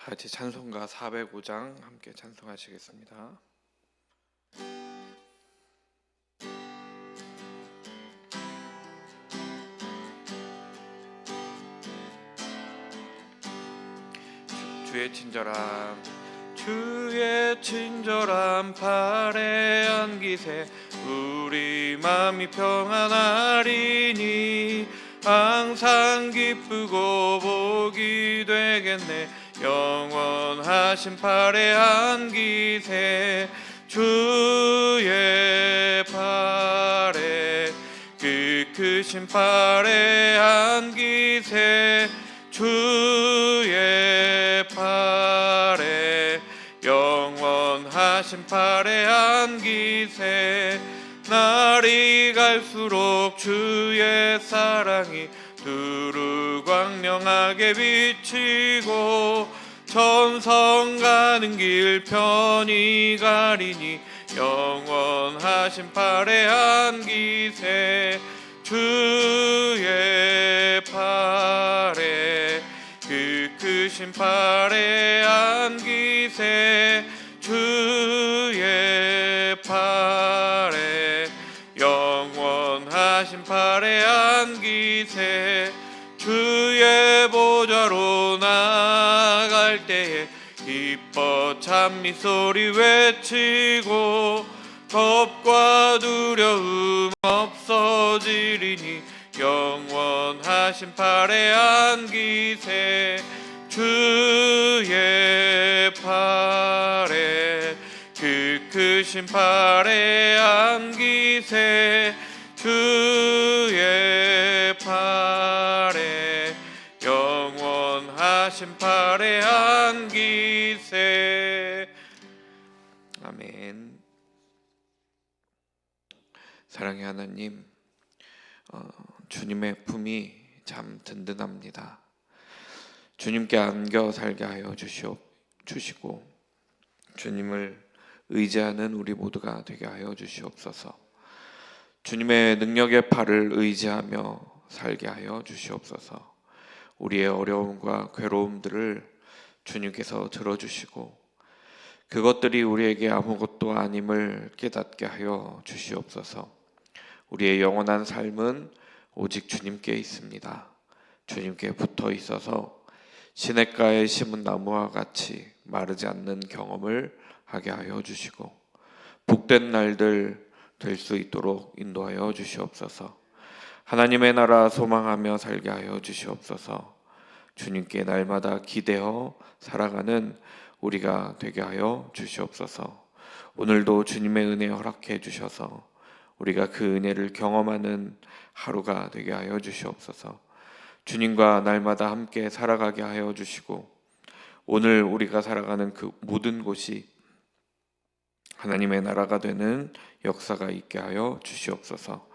다 같이 찬송가 405장 함께 찬송하시겠습니다. 주의 친절함 발에 안기세 우리 마음이 평안하리니 항상 기쁘고 복이 되겠네. 영원하신 팔에 안기세 주의 팔에 그 크신 팔에 안기세 주의 팔에 영원하신 팔에 안기세. 날이 갈수록 주의 사랑이 두루 광명하게 비치고 천성 가는 길 편히 가리니 영원하신 팔에 안기세 주의 팔에 그 크신 팔에 안기세 주의 팔에 영원하신 팔에 안기세. 주의 보좌로 나갈 때에 기뻐 찬미소리 외치고 겁과 두려움 없어지리니 영원하신 팔에 안기세 주의 팔에 그 크신 팔에 안기세 주의 팔에 영원하신 팔에 안기세. 아멘. 사랑의 하나님, 주님의 품이 참 든든합니다. 주님께 안겨 살게 하여 주시고 주님을 의지하는 우리 모두가 되게 하여 주시옵소서. 주님의 능력의 팔을 의지하며 살게 하여 주시옵소서. 우리의 어려움과 괴로움들을 주님께서 들어주시고 그것들이 우리에게 아무것도 아님을 깨닫게 하여 주시옵소서. 우리의 영원한 삶은 오직 주님께 있습니다. 주님께 붙어 있어서 시냇가에 심은 나무와 같이 마르지 않는 경험을 하게 하여 주시고 복된 날들 될 수 있도록 인도하여 주시옵소서. 하나님의 나라 소망하며 살게 하여 주시옵소서. 주님께 날마다 기대어 살아가는 우리가 되게 하여 주시옵소서. 오늘도 주님의 은혜 허락해 주셔서 우리가 그 은혜를 경험하는 하루가 되게 하여 주시옵소서. 주님과 날마다 함께 살아가게 하여 주시고 오늘 우리가 살아가는 그 모든 곳이 하나님의 나라가 되는 역사가 있게 하여 주시옵소서.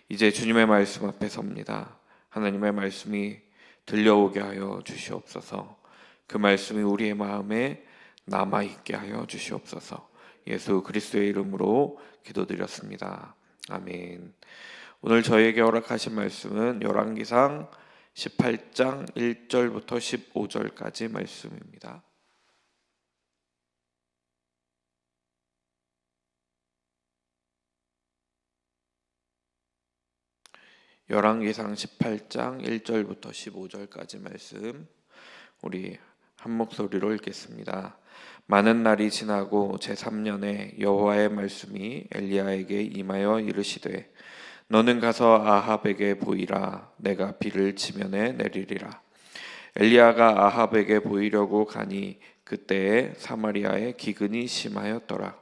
이제 주님의 말씀 앞에 섭니다. 하나님의 말씀이 들려오게 하여 주시옵소서. 그 말씀이 우리의 마음에 남아있게 하여 주시옵소서. 예수 그리스도의 이름으로 기도드렸습니다. 아멘. 오늘 저에게 허락하신 말씀은 열왕기상 18장 1절부터 15절까지 말씀입니다. 열왕기상 18장 1절부터 15절까지 말씀 우리 한 목소리로 읽겠습니다. 많은 날이 지나고 제3년에 여호와의 말씀이 엘리야에게 임하여 이르시되 너는 가서 아합에게 보이라. 내가 비를 지면에 내리리라. 엘리야가 아합에게 보이려고 가니 그때에 사마리아에 기근이 심하였더라.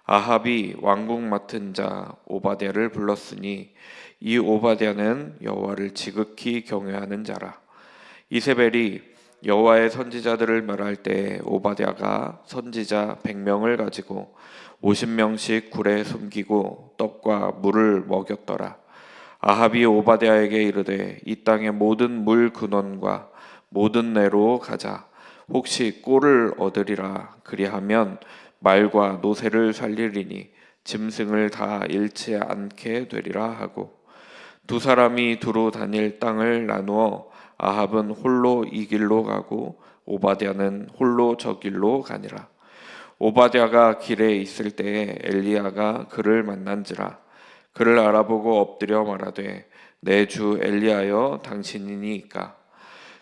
아합이 왕궁 맡은 자 오바댜를 불렀으니 이 오바댜는 여호와를 지극히 경외하는 자라. 이세벨이 여호와의 선지자들을 멸할 때 오바댜가 선지자 100명을 가지고 50명씩 굴에 숨기고 떡과 물을 먹였더라. 아합이 오바댜에게 이르되 이 땅의 모든 물 근원과 모든 내로 가자. 혹시 꼴을 얻으리라. 그리하면 말과 노새를 살리리니 짐승을 다 잃지 않게 되리라 하고 두 사람이 두루 다닐 땅을 나누어 아합은 홀로 이 길로 가고 오바댜는 홀로 저 길로 가니라. 오바댜가 길에 있을 때에 엘리야가 그를 만난지라. 그를 알아보고 엎드려 말하되 내 주 엘리야여 당신이니이까.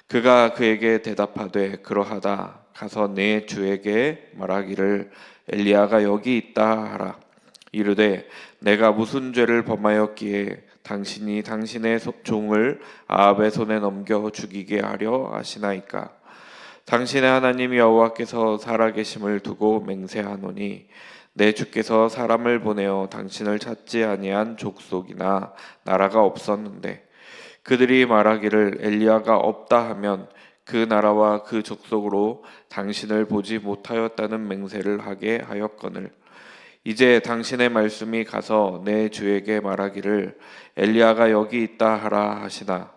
그가 그에게 대답하되 그러하다. 가서 내 주에게 말하기를 엘리야가 여기 있다 하라. 이르되 내가 무슨 죄를 범하였기에 당신이 당신의 종을 아합의 손에 넘겨 죽이게 하려 하시나이까. 당신의 하나님 여호와께서 살아계심을 두고 맹세하노니 내 주께서 사람을 보내어 당신을 찾지 아니한 족속이나 나라가 없었는데 그들이 말하기를 엘리야가 없다 하면 그 나라와 그 족속으로 당신을 보지 못하였다는 맹세를 하게 하였거늘 이제 당신의 말씀이 가서 내 주에게 말하기를 엘리야가 여기 있다 하라 하시나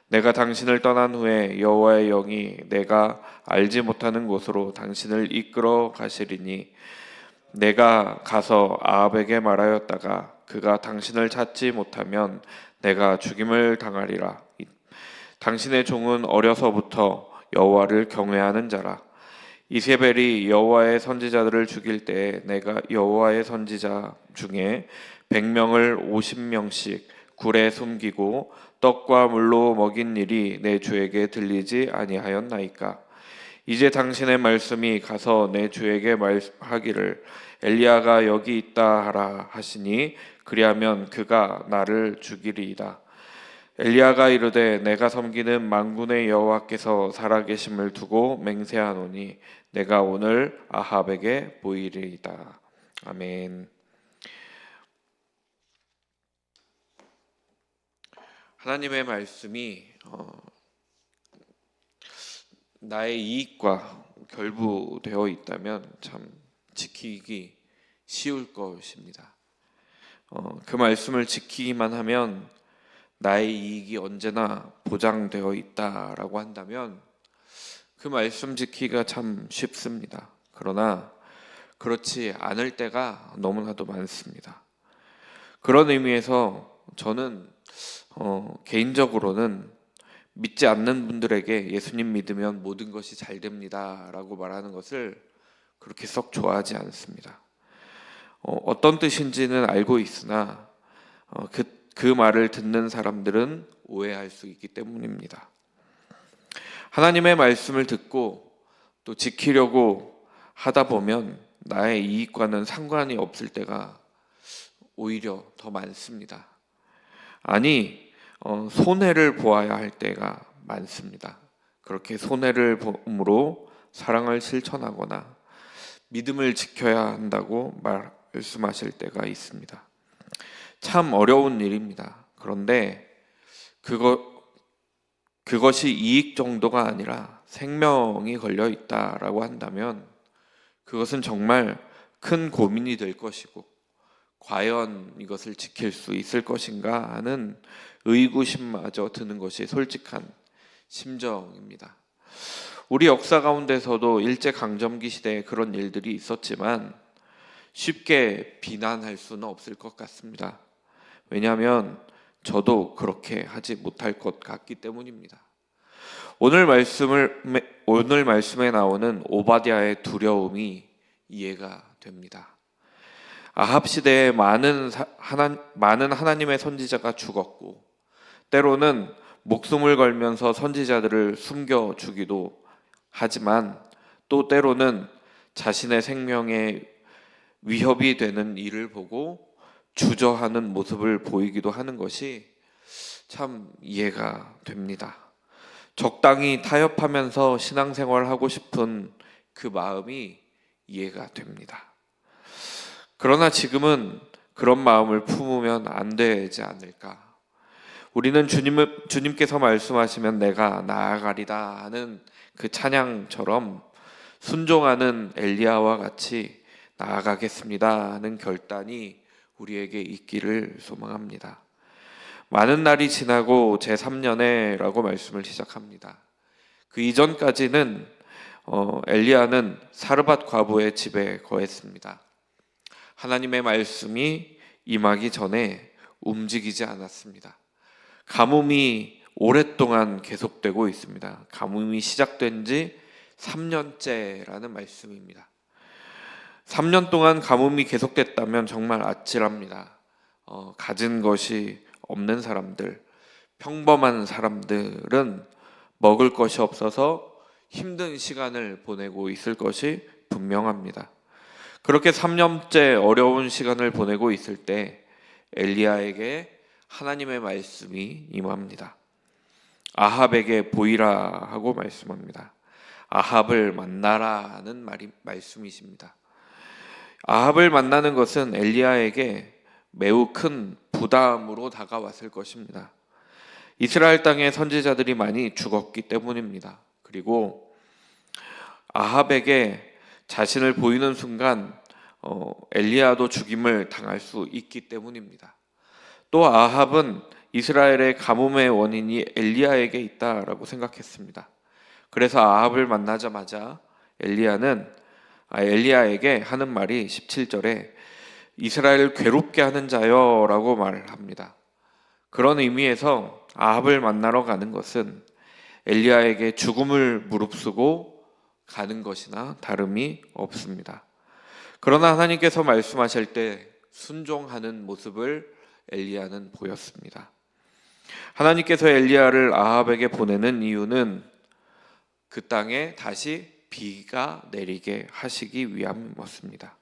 내가 당신을 떠난 후에 여호와의 영이 내가 알지 못하는 곳으로 당신을 이끌어 가시리니 내가 가서 아합에게 말하였다가 그가 당신을 찾지 못하면 내가 죽임을 당하리라. 당신의 종은 어려서부터 여호와를 경외하는 자라. 이세벨이 여호와의 선지자들을 죽일 때에 내가 여호와의 선지자 중에 100명을 50명씩 굴에 숨기고 떡과 물로 먹인 일이 내 주에게 들리지 아니하였나이까. 이제 당신의 말씀이 가서 내 주에게 말하기를 엘리야가 여기 있다 하라 하시니 그리하면 그가 나를 죽이리이다. 엘리야가 이르되 내가 섬기는 만군의 여호와께서 살아계심을 두고 맹세하노니 내가 오늘 아합에게 보이리이다. 아멘. 하나님의 말씀이 나의 이익과 결부되어 있다면 참 지키기 쉬울 것입니다. 그 말씀을 지키기만 하면 나의 이익이 언제나 보장되어 있다라고 한다면 그 말씀 지키기가 참 쉽습니다. 그러나 그렇지 않을 때가 너무나도 많습니다. 그런 의미에서 저는 개인적으로는 믿지 않는 분들에게 예수님 믿으면 모든 것이 잘 됩니다 라고 말하는 것을 그렇게 썩 좋아하지 않습니다. 어떤 뜻인지는 알고 있으나 그 말을 듣는 사람들은 오해할 수 있기 때문입니다. 하나님의 말씀을 듣고 또 지키려고 하다 보면 나의 이익과는 상관이 없을 때가 오히려 더 많습니다. 아니, 손해를 보아야 할 때가 많습니다. 그렇게 손해를 봄으로 사랑을 실천하거나 믿음을 지켜야 한다고 말씀하실 때가 있습니다. 참 어려운 일입니다. 그런데 그것이 이익 정도가 아니라 생명이 걸려 있다라고 한다면 그것은 정말 큰 고민이 될 것이고 과연 이것을 지킬 수 있을 것인가 하는 의구심마저 드는 것이 솔직한 심정입니다. 우리 역사 가운데서도 일제강점기 시대에 그런 일들이 있었지만 쉽게 비난할 수는 없을 것 같습니다. 왜냐하면 저도 그렇게 하지 못할 것 같기 때문입니다. 오늘 말씀에 나오는 오바댜의 두려움이 이해가 됩니다. 아합 시대에 많은 하나님의 선지자가 죽었고 때로는 목숨을 걸면서 선지자들을 숨겨 주기도 하지만 또 때로는 자신의 생명에 위협이 되는 일을 보고 주저하는 모습을 보이기도 하는 것이 참 이해가 됩니다. 적당히 타협하면서 신앙생활을 하고 싶은 그 마음이 이해가 됩니다. 그러나 지금은 그런 마음을 품으면 안 되지 않을까. 우리는 주님께서 말씀하시면 내가 나아가리다 하는 그 찬양처럼 순종하는 엘리야와 같이 나아가겠습니다 하는 결단이 우리에게 있기를 소망합니다. 많은 날이 지나고 제3년에라고 말씀을 시작합니다. 그 이전까지는 엘리야는 사르밧 과부의 집에 거했습니다. 하나님의 말씀이 임하기 전에 움직이지 않았습니다. 가뭄이 오랫동안 계속되고 있습니다. 가뭄이 시작된 지 3년째라는 말씀입니다. 3년 동안 가뭄이 계속됐다면 정말 아찔합니다. 가진 것이 없는 사람들, 평범한 사람들은 먹을 것이 없어서 힘든 시간을 보내고 있을 것이 분명합니다. 그렇게 3년째 어려운 시간을 보내고 있을 때 엘리야에게 하나님의 말씀이 임합니다. 아합에게 보이라 하고 말씀합니다. 아합을 만나라는 말씀이십니다. 아합을 만나는 것은 엘리야에게 매우 큰 부담으로 다가왔을 것입니다. 이스라엘 땅의 선지자들이 많이 죽었기 때문입니다. 그리고 아합에게 자신을 보이는 순간 엘리야도 죽임을 당할 수 있기 때문입니다. 또 아합은 이스라엘의 가뭄의 원인이 엘리야에게 있다라고 생각했습니다. 그래서 아합을 만나자마자 엘리야에게 하는 말이 17절에 이스라엘을 괴롭게 하는 자여 라고 말합니다. 그런 의미에서 아합을 만나러 가는 것은 엘리야에게 죽음을 무릅쓰고 가는 것이나 다름이 없습니다. 그러나 하나님께서 말씀하실 때 순종하는 모습을 엘리야는 보였습니다. 하나님께서 엘리야를 아합에게 보내는 이유는 그 땅에 다시 비가 내리게 하시기 위함이었습니다.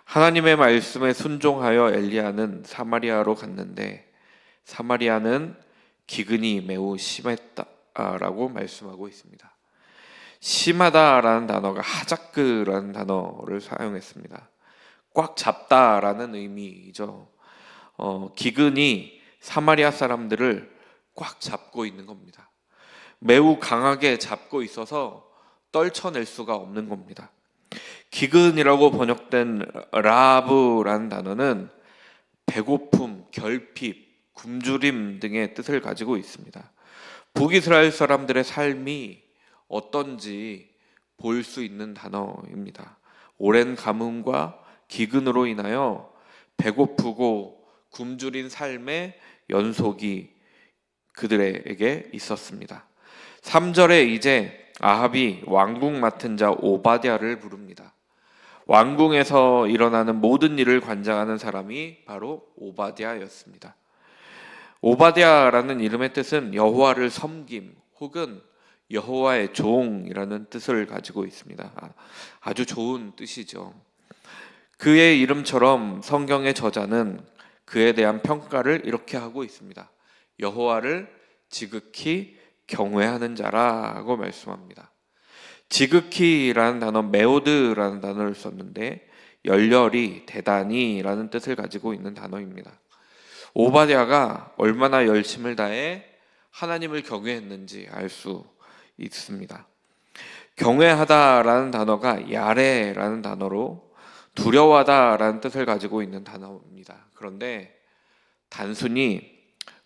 하나님의 말씀에 순종하여 엘리야는 사마리아로 갔는데 사마리아는 기근이 매우 심했다라고 말씀하고 있습니다. 심하다라는 단어가 하자크라는 단어를 사용했습니다. 꽉 잡다라는 의미이죠. 기근이 사마리아 사람들을 꽉 잡고 있는 겁니다. 매우 강하게 잡고 있어서 떨쳐낼 수가 없는 겁니다. 기근이라고 번역된 라브라는 단어는 배고픔, 결핍, 굶주림 등의 뜻을 가지고 있습니다. 북이스라엘 사람들의 삶이 어떤지 볼 수 있는 단어입니다. 오랜 가뭄과 기근으로 인하여 배고프고 굶주린 삶의 연속이 그들에게 있었습니다. 3절에 이제 아합이 왕궁 맡은 자 오바댜를 부릅니다. 왕궁에서 일어나는 모든 일을 관장하는 사람이 바로 오바댜였습니다. 오바댜라는 이름의 뜻은 여호와를 섬김 혹은 여호와의 종이라는 뜻을 가지고 있습니다. 아주 좋은 뜻이죠. 그의 이름처럼 성경의 저자는 그에 대한 평가를 이렇게 하고 있습니다. 여호와를 지극히 경외하는 자라고 말씀합니다. 지극히라는 단어, 메오드라는 단어를 썼는데 열렬히, 대단히라는 뜻을 가지고 있는 단어입니다. 오바댜가 얼마나 열심을 다해 하나님을 경외했는지 알 수 있습니다. 경외하다라는 단어가 야레라는 단어로 두려워하다라는 뜻을 가지고 있는 단어입니다. 그런데 단순히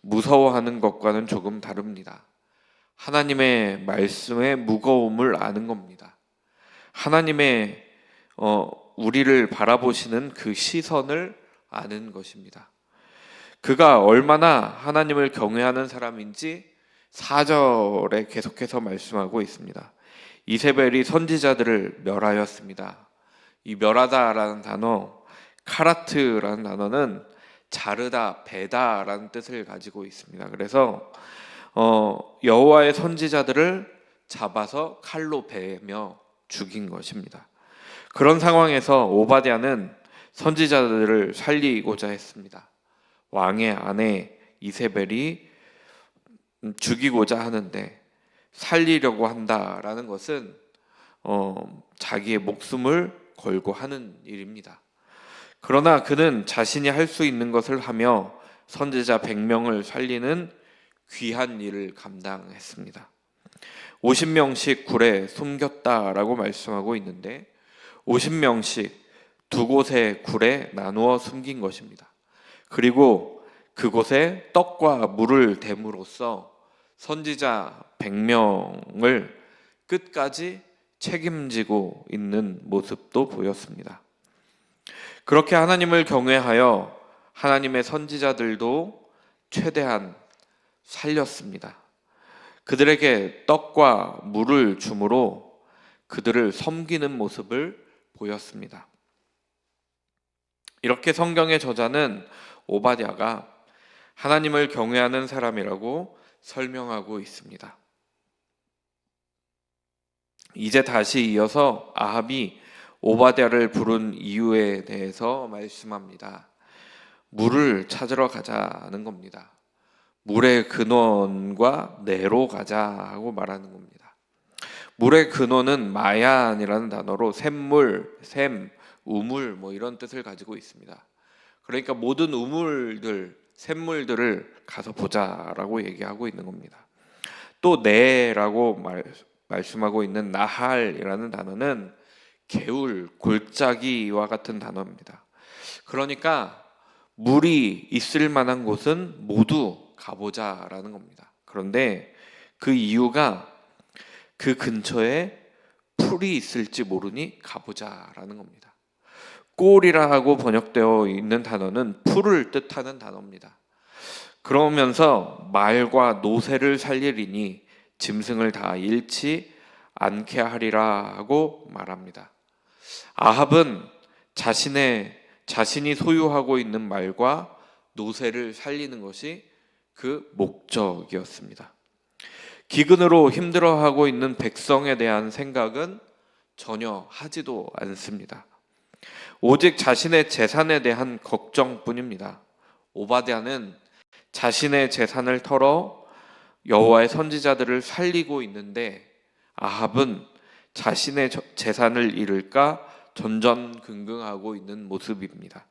무서워하는 것과는 조금 다릅니다. 하나님의 말씀의 무거움을 아는 겁니다. 하나님의 우리를 바라보시는 그 시선을 아는 것입니다. 그가 얼마나 하나님을 경외하는 사람인지 4절에 계속해서 말씀하고 있습니다. 이세벨이 선지자들을 멸하였습니다. 이 멸하다라는 단어, 카라트라는 단어는 자르다, 베다라는 뜻을 가지고 있습니다. 그래서 여호와의 선지자들을 잡아서 칼로 베며 죽인 것입니다. 그런 상황에서 오바댜는 선지자들을 살리고자 했습니다. 왕의 아내 이세벨이 죽이고자 하는데 살리려고 한다라는 것은 자기의 목숨을 걸고 하는 일입니다. 그러나 그는 자신이 할 수 있는 것을 하며 선지자 100명을 살리는 귀한 일을 감당했습니다. 50명씩 굴에 숨겼다라고 말씀하고 있는데 50명씩 두 곳의 굴에 나누어 숨긴 것입니다. 그리고 그곳에 떡과 물을 댐으로써 선지자 100명을 끝까지 책임지고 있는 모습도 보였습니다. 그렇게 하나님을 경외하여 하나님의 선지자들도 최대한 살렸습니다. 그들에게 떡과 물을 주므로 그들을 섬기는 모습을 보였습니다. 이렇게 성경의 저자는 오바댜가 하나님을 경외하는 사람이라고 설명하고 있습니다. 이제 다시 이어서 아합이 오바댜를 부른 이유에 대해서 말씀합니다. 물을 찾으러 가자는 겁니다. 물의 근원과 내로 가자 하고 말하는 겁니다. 물의 근원은 마얀이라는 단어로 샘물, 샘, 우물 이런 뜻을 가지고 있습니다. 그러니까 모든 우물들, 샘물들을 가서 보자라고 얘기하고 있는 겁니다. 또 내라고 말씀하고 있는 나할이라는 단어는 개울, 골짜기와 같은 단어입니다. 그러니까 물이 있을 만한 곳은 모두 가보자라는 겁니다. 그런데 그 이유가 그 근처에 풀이 있을지 모르니 가보자라는 겁니다. 꼴이라 하고 번역되어 있는 단어는 풀을 뜻하는 단어입니다. 그러면서 말과 노새를 살리리니 짐승을 다 잃지 않게 하리라 하고 말합니다. 아합은 자신이 소유하고 있는 말과 노새를 살리는 것이 그 목적이었습니다. 기근으로 힘들어하고 있는 백성에 대한 생각은 전혀 하지도 않습니다. 오직 자신의 재산에 대한 걱정뿐입니다. 오바댜는 자신의 재산을 털어 여호와의 선지자들을 살리고 있는데 아합은 자신의 재산을 잃을까 전전긍긍하고 있는 모습입니다.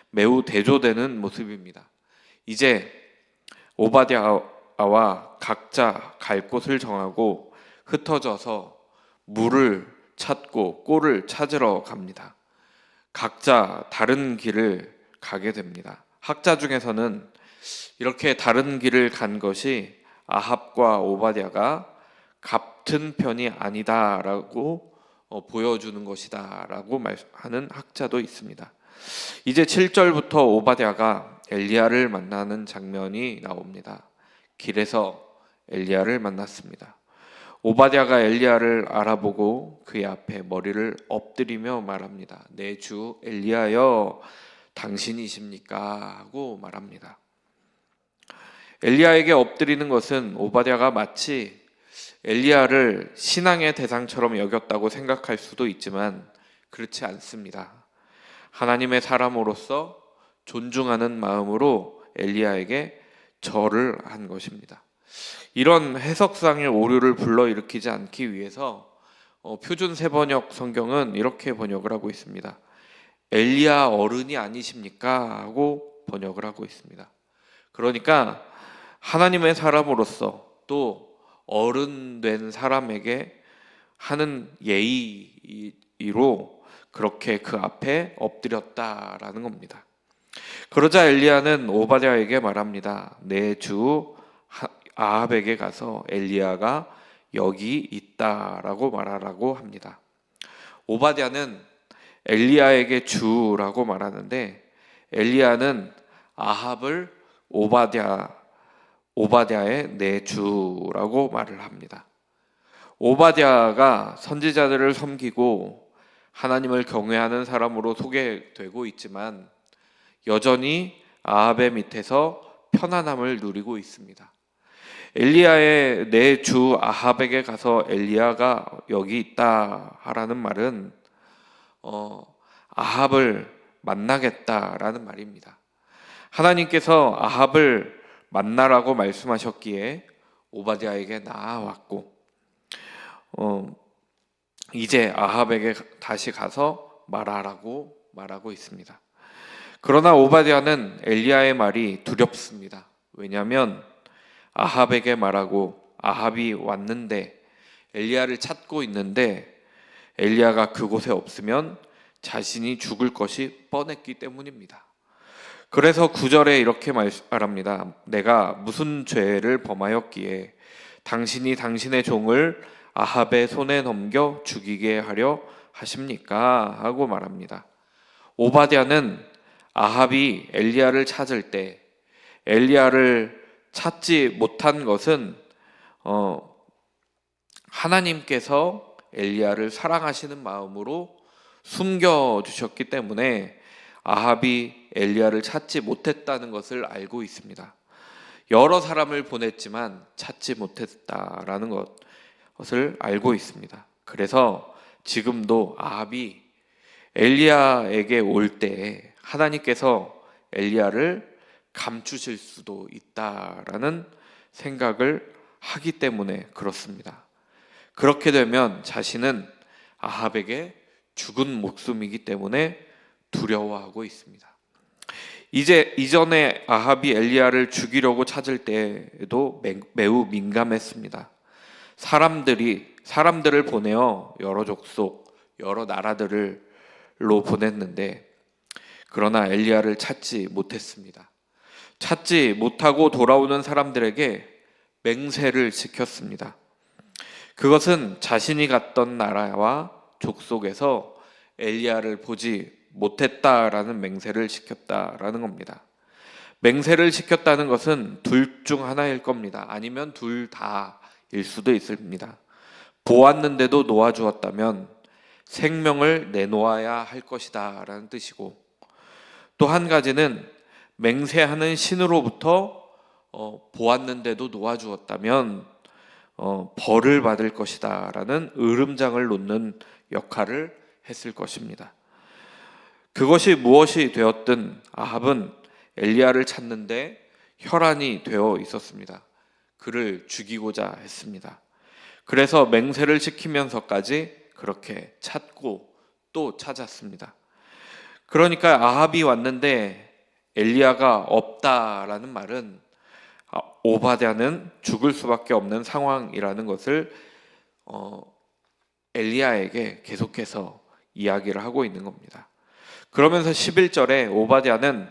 매우 대조되는 모습입니다. 이제 오바댜와 각자 갈 곳을 정하고 흩어져서 물을 찾고 꼴을 찾으러 갑니다. 각자 다른 길을 가게 됩니다. 학자 중에서는 이렇게 다른 길을 간 것이 아합과 오바댜가 같은 편이 아니다라고 보여주는 것이다라고 하는 학자도 있습니다. 이제 7절부터 오바댜가 엘리야를 만나는 장면이 나옵니다. 길에서 엘리야를 만났습니다. 오바댜가 엘리야를 알아보고 그의 앞에 머리를 엎드리며 말합니다. 내 주 엘리야여 당신이십니까? 하고 말합니다. 엘리야에게 엎드리는 것은 오바댜가 마치 엘리야를 신앙의 대상처럼 여겼다고 생각할 수도 있지만 그렇지 않습니다. 하나님의 사람으로서 존중하는 마음으로 엘리야에게 절을 한 것입니다. 이런 해석상의 오류를 불러일으키지 않기 위해서 표준 세번역 성경은 이렇게 번역을 하고 있습니다. 엘리야 어른이 아니십니까? 하고 번역을 하고 있습니다. 그러니까 하나님의 사람으로서 또 어른 된 사람에게 하는 예의로 그렇게 그 앞에 엎드렸다라는 겁니다. 그러자 엘리야는 오바댜에게 말합니다. 내 주 아합에게 가서 엘리야가 여기 있다라고 말하라고 합니다. 오바댜는 엘리야에게 주라고 말하는데 엘리야는 아합을 오바댜의 내 주라고 말을 합니다. 오바댜가 선지자들을 섬기고 하나님을 경외하는 사람으로 소개되고 있지만 여전히 아합의 밑에서 편안함을 누리고 있습니다. 엘리야의 내 주 아합에게 가서 엘리야가 여기 있다 하라는 말은 아합을 만나겠다라는 말입니다. 하나님께서 아합을 만나라고 말씀하셨기에 오바댜에게 나아왔고 이제 아합에게 다시 가서 말하라고 말하고 있습니다. 그러나 오바댜는 엘리야의 말이 두렵습니다. 왜냐하면 아합에게 말하고 아합이 왔는데 엘리야를 찾고 있는데 엘리야가 그곳에 없으면 자신이 죽을 것이 뻔했기 때문입니다. 그래서 9절에 이렇게 말합니다. 내가 무슨 죄를 범하였기에 당신이 당신의 종을 아합의 손에 넘겨 죽이게 하려 하십니까? 하고 말합니다. 오바댜는 아합이 엘리야를 찾을 때 엘리야를 찾지 못한 것은 하나님께서 엘리야를 사랑하시는 마음으로 숨겨주셨기 때문에 아합이 엘리야를 찾지 못했다는 것을 알고 있습니다. 여러 사람을 보냈지만 찾지 못했다라는 것을 알고 있습니다. 그래서 지금도 아합이 엘리야에게 올 때 하나님께서 엘리야를 감추실 수도 있다라는 생각을 하기 때문에 그렇습니다. 그렇게 되면 자신은 아합에게 죽은 목숨이기 때문에 두려워하고 있습니다. 이전에 아합이 엘리야를 죽이려고 찾을 때에도 매우 민감했습니다. 사람들을 보내어 여러 족속, 여러 나라들로 보냈는데 그러나 엘리야를 찾지 못했습니다. 찾지 못하고 돌아오는 사람들에게 맹세를 지켰습니다. 그것은 자신이 갔던 나라와 족속에서 엘리야를 보지 못했다라는 맹세를 지켰다라는 겁니다. 맹세를 지켰다는 것은 둘 중 하나일 겁니다. 아니면 둘 다일 수도 있습니다. 보았는데도 놓아주었다면 생명을 내놓아야 할 것이다 라는 뜻이고, 또 한 가지는 맹세하는 신으로부터 보았는데도 놓아주었다면 벌을 받을 것이다 라는 으름장을 놓는 역할을 했을 것입니다. 그것이 무엇이 되었든 아합은 엘리야를 찾는데 혈안이 되어 있었습니다. 그를 죽이고자 했습니다. 그래서 맹세를 지키면서까지 그렇게 찾고 또 찾았습니다. 그러니까 아합이 왔는데 엘리야가 없다라는 말은 오바댜는 죽을 수밖에 없는 상황이라는 것을 엘리야에게 계속해서 이야기를 하고 있는 겁니다. 그러면서 11절에 오바댜는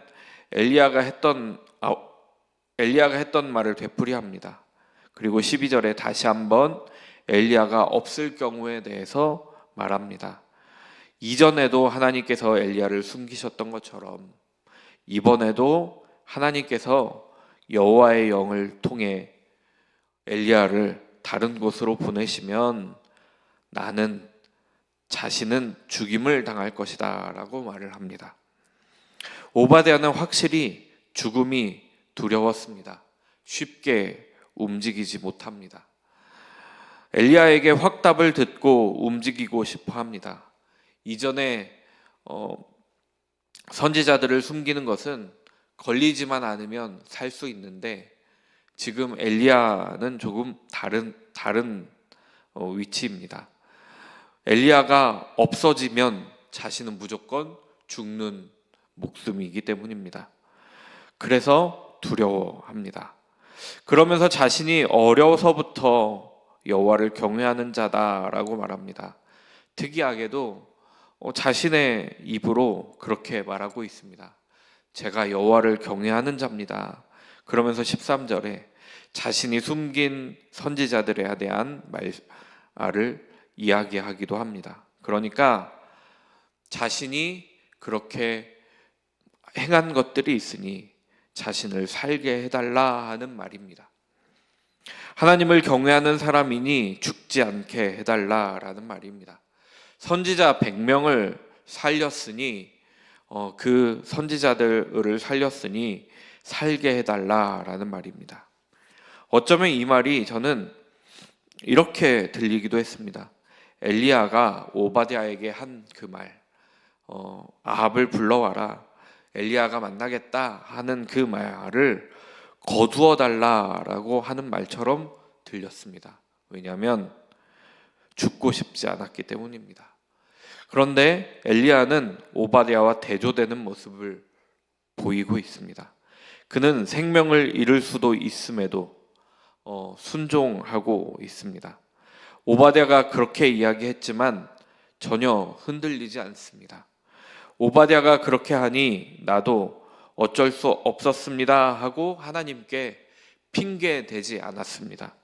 엘리야가 했던 말을 되풀이합니다. 그리고 12절에 다시 한번 엘리야가 없을 경우에 대해서 말합니다. 이전에도 하나님께서 엘리야를 숨기셨던 것처럼 이번에도 하나님께서 여호와의 영을 통해 엘리야를 다른 곳으로 보내시면 나는 자신은 죽임을 당할 것이다 라고 말을 합니다. 오바댜는 확실히 죽음이 두려웠습니다. 쉽게 움직이지 못합니다. 엘리야에게 확답을 듣고 움직이고 싶어 합니다. 이전에 선지자들을 숨기는 것은 걸리지만 않으면 살 수 있는데 지금 엘리야는 조금 다른 위치입니다. 엘리야가 없어지면 자신은 무조건 죽는 목숨이기 때문입니다. 그래서 두려워합니다. 그러면서 자신이 어려서부터 여호와를 경외하는 자다라고 말합니다. 특이하게도 자신의 입으로 그렇게 말하고 있습니다. 제가 여호와를 경외하는 자입니다. 그러면서 13절에 자신이 숨긴 선지자들에 대한 말을 이야기하기도 합니다. 그러니까 자신이 그렇게 행한 것들이 있으니 자신을 살게 해달라 하는 말입니다. 하나님을 경외하는 사람이니 죽지 않게 해달라라는 말입니다. 선지자 100명을 살렸으니 그 선지자들을 살렸으니 살게 해달라라는 말입니다. 어쩌면 이 말이 저는 이렇게 들리기도 했습니다. 엘리야가 오바댜에게 한 그 말, 아합을 불러와라, 엘리야가 만나겠다 하는 그 말을 거두어 달라라고 하는 말처럼 들렸습니다. 왜냐하면 죽고 싶지 않았기 때문입니다. 그런데 엘리야는 오바댜와 대조되는 모습을 보이고 있습니다. 그는 생명을 잃을 수도 있음에도 순종하고 있습니다. 오바댜가 그렇게 이야기했지만 전혀 흔들리지 않습니다. 오바댜가 그렇게 하니 나도 어쩔 수 없었습니다 하고 하나님께 핑계대지 않았습니다.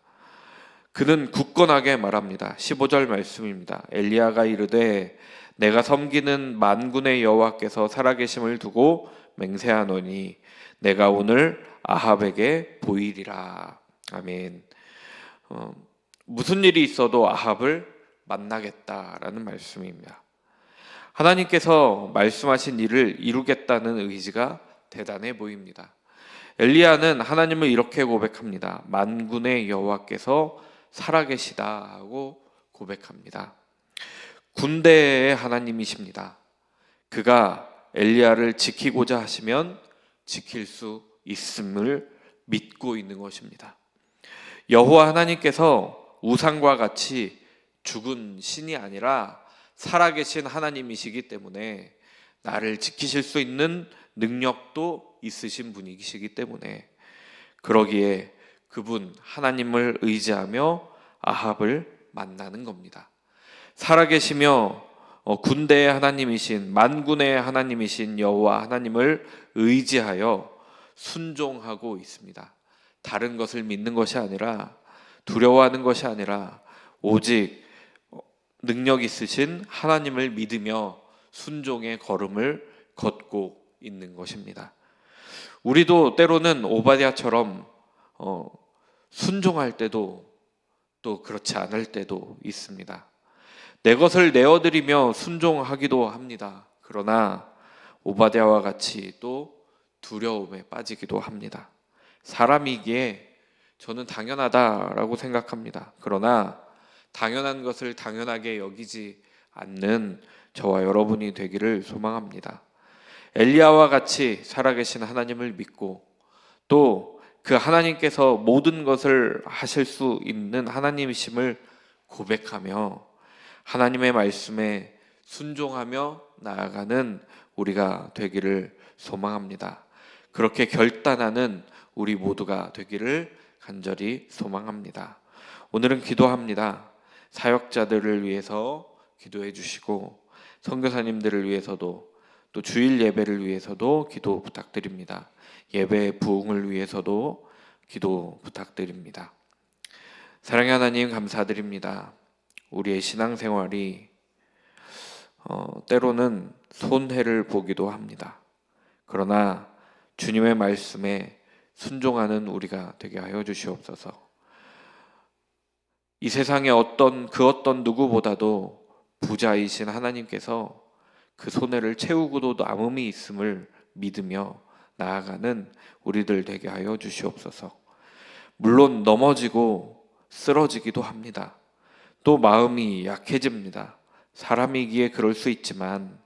그는 굳건하게 말합니다. 15절 말씀입니다. 엘리야가 이르되 내가 섬기는 만군의 여호와께서 살아계심을 두고 맹세하노니 내가 오늘 아합에게 보이리라. 아멘. 무슨 일이 있어도 아합을 만나겠다라는 말씀입니다. 하나님께서 말씀하신 일을 이루겠다는 의지가 대단해 보입니다. 엘리야는 하나님을 이렇게 고백합니다. 만군의 여호와께서 살아계시다 하고 고백합니다. 군대의 하나님이십니다. 그가 엘리야를 지키고자 하시면 지킬 수 있음을 믿고 있는 것입니다. 여호와 하나님께서 우상과 같이 죽은 신이 아니라 살아계신 하나님이시기 때문에 나를 지키실 수 있는 능력도 있으신 분이시기 때문에 그러기에 그분 하나님을 의지하며 아합을 만나는 겁니다. 살아계시며 군대의 하나님이신 만군의 하나님이신 여호와 하나님을 의지하여 순종하고 있습니다. 다른 것을 믿는 것이 아니라 두려워하는 것이 아니라 오직 능력 있으신 하나님을 믿으며 순종의 걸음을 걷고 있는 것입니다. 우리도 때로는 오바댜처럼 순종할 때도 또 그렇지 않을 때도 있습니다. 내 것을 내어드리며 순종하기도 합니다. 그러나 오바댜와 같이 또 두려움에 빠지기도 합니다. 사람이기에 저는 당연하다라고 생각합니다. 그러나 당연한 것을 당연하게 여기지 않는 저와 여러분이 되기를 소망합니다. 엘리야와 같이 살아계신 하나님을 믿고 또 그 하나님께서 모든 것을 하실 수 있는 하나님이심을 고백하며 하나님의 말씀에 순종하며 나아가는 우리가 되기를 소망합니다. 그렇게 결단하는 우리 모두가 되기를 간절히 소망합니다. 오늘은 기도합니다. 사역자들을 위해서 기도해 주시고 선교사님들을 위해서도 또 주일 예배를 위해서도 기도 부탁드립니다. 예배 부흥을 위해서도 기도 부탁드립니다. 사랑의 하나님 감사드립니다. 우리의 신앙생활이 때로는 손해를 보기도 합니다. 그러나 주님의 말씀에 순종하는 우리가 되게 하여 주시옵소서. 이 세상의 어떤 누구보다도 부자이신 하나님께서 그 손해를 채우고도 남음이 있음을 믿으며 나아가는 우리들 되게 하여 주시옵소서. 물론 넘어지고 쓰러지기도 합니다. 또 마음이 약해집니다. 사람이기에 그럴 수 있지만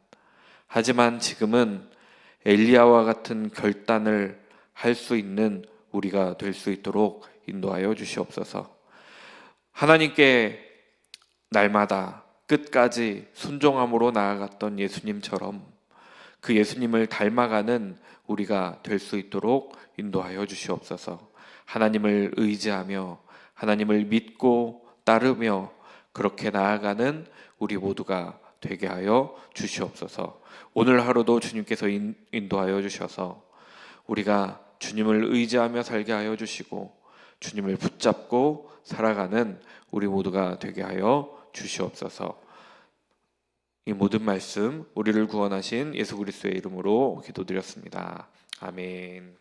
하지만 지금은 엘리야와 같은 결단을 할 수 있는 우리가 될 수 있도록 인도하여 주시옵소서. 하나님께 날마다 끝까지 순종함으로 나아갔던 예수님처럼 그 예수님을 닮아가는 우리가 될 수 있도록 인도하여 주시옵소서. 하나님을 의지하며 하나님을 믿고 따르며 그렇게 나아가는 우리 모두가 되게 하여 주시옵소서. 오늘 하루도 주님께서 인도하여 주셔서 우리가 주님을 의지하며 살게 하여 주시고 주님을 붙잡고 살아가는 우리 모두가 되게 하여 주시옵소서. 이 모든 말씀 우리를 구원하신 예수 그리스도의 이름으로 기도드렸습니다. 아멘.